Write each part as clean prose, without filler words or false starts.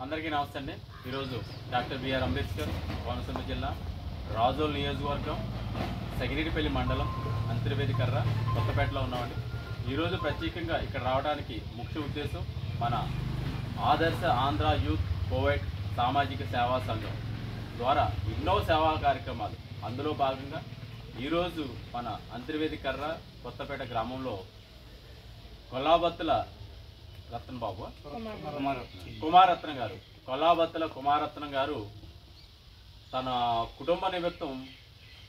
అందరికీ నమస్తే అండి. ఈరోజు డాక్టర్ బిఆర్ అంబేద్కర్ కోనసీమ జిల్లా రాజోల్ నియోజకవర్గం సగిరెడ్డిపల్లి మండలం అంతర్వేదికర్ర కొత్తపేటలో ఉన్నామండి. ఈరోజు ప్రత్యేకంగా ఇక్కడ రావడానికి ముఖ్య ఉద్దేశం మన ఆదర్శ ఆంధ్ర యూత్ కోవైట్ సామాజిక సేవా సంఘం ద్వారా ఎన్నో సేవా కార్యక్రమాలు. అందులో భాగంగా ఈరోజు మన అంతర్వేదికర్ర కొత్తపేట గ్రామంలో కొల్లాబత్తుల రత్నబాబు కుమారత్నం గారు కొల్లాబత్తుల కుమారత్నం గారు తన కుటుంబ నిమిత్తం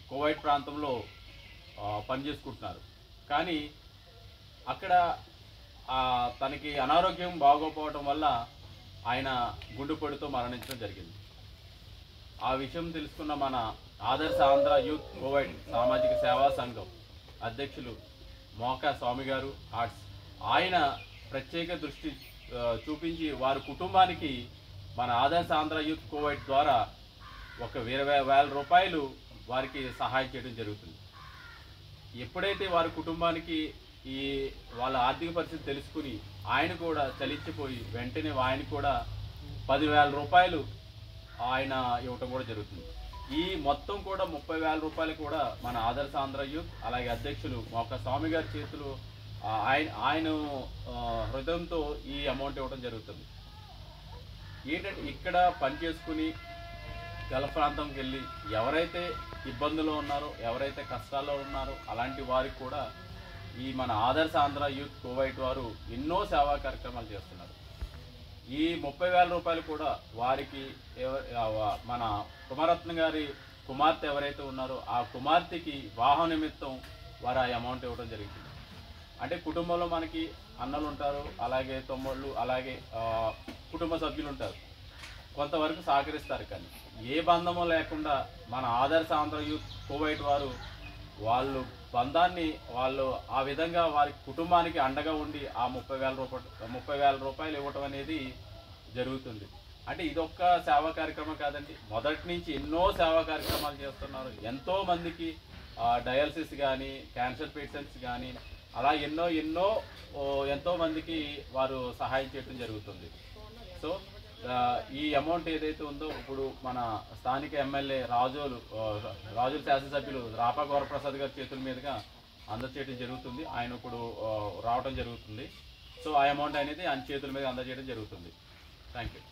కువైట్ ప్రాంతంలో పనిచేసుకుంటున్నారు. కానీ అక్కడ తనకి అనారోగ్యం బాగోపోవటం వల్ల ఆయన గుండెపోటుతో మరణించడం జరిగింది. ఆ విషయం తెలుసుకున్న మన ఆదర్శ ఆంధ్ర యూత్ కోవైట్ సామాజిక సేవా సంఘం అధ్యక్షులు మోకా స్వామి గారు ఆర్ట్స్ ఆయన ప్రత్యేక దృష్టి చూపించి వారి కుటుంబానికి మన ఆదర్శ ఆంధ్ర యూత్ కోవైట్ ద్వారా ఒక 20,000 రూపాయలు వారికి సహాయం చేయడం జరుగుతుంది. ఎప్పుడైతే వారి కుటుంబానికి వాళ్ళ ఆర్థిక పరిస్థితి తెలుసుకుని ఆయన కూడా చలించిపోయి వెంటనే ఆయన కూడా 10,000 రూపాయలు ఆయన ఇవ్వటం కూడా జరుగుతుంది. ఈ మొత్తం కూడా 30,000 రూపాయలు కూడా మన ఆదర్శ ఆంధ్ర యూత్ అలాగే అధ్యక్షులు మోకా స్వామి గారి చేతులు ఆయన హృదయంతో ఈ అమౌంట్ ఇవ్వడం జరుగుతుంది. ఏంటంటే ఇక్కడ పని చేసుకుని గల్ఫ్ ప్రాంతంకి వెళ్ళి ఎవరైతే ఇబ్బందుల్లో ఉన్నారో ఎవరైతే కష్టాల్లో ఉన్నారో అలాంటి వారికి కూడా ఈ మన ఆదర్శ ఆంధ్ర యూత్ కోవైట్ వారు ఎన్నో సేవా కార్యక్రమాలు చేస్తున్నారు. ఈ 30,000 రూపాయలు కూడా వారికి మన కుమారత్న గారి కుమార్తె ఎవరైతే ఉన్నారో ఆ కుమార్తెకి వివాహ నిమిత్తం వారు ఆ అమౌంట్ ఇవ్వడం జరిగింది. అంటే కుటుంబంలో మనకి అన్నలు ఉంటారు, అలాగే తమ్ముళ్ళు, అలాగే కుటుంబ సభ్యులు ఉంటారు, కొంతవరకు సహకరిస్తారు. కానీ ఏ బంధము లేకుండా మన ఆదర్శ ఆంధ్ర యూత్ కోవైట్ వారు వాళ్ళు బంధాన్ని వాళ్ళు ఆ విధంగా వారి కుటుంబానికి అండగా ఉండి ఆ 30,000 రూపాయలు ఇవ్వటం అనేది జరుగుతుంది. అంటే ఇదొక్క సేవా కార్యక్రమం కాదండి, మొదటి నుంచి ఎన్నో సేవా కార్యక్రమాలు చేస్తున్నారు. ఎంతోమందికి డయాలసిస్ కానీ క్యాన్సర్ పేషెంట్స్ కానీ అలా ఎంతో మందికి వారు సహాయం చేయడం జరుగుతుంది. సో ఈ అమౌంట్ ఏదైతే ఉందో ఇప్పుడు మన స్థానిక ఎమ్మెల్యే రాజోలు శాసనసభ్యులు రాపా గౌరప్రసాద్ గారి చేతుల మీదుగా అందజేయడం జరుగుతుంది. ఆయన ఇప్పుడు రావడం జరుగుతుంది. సో ఆ అమౌంట్ అనేది ఆయన చేతుల మీద అందజేయడం జరుగుతుంది. Thank you.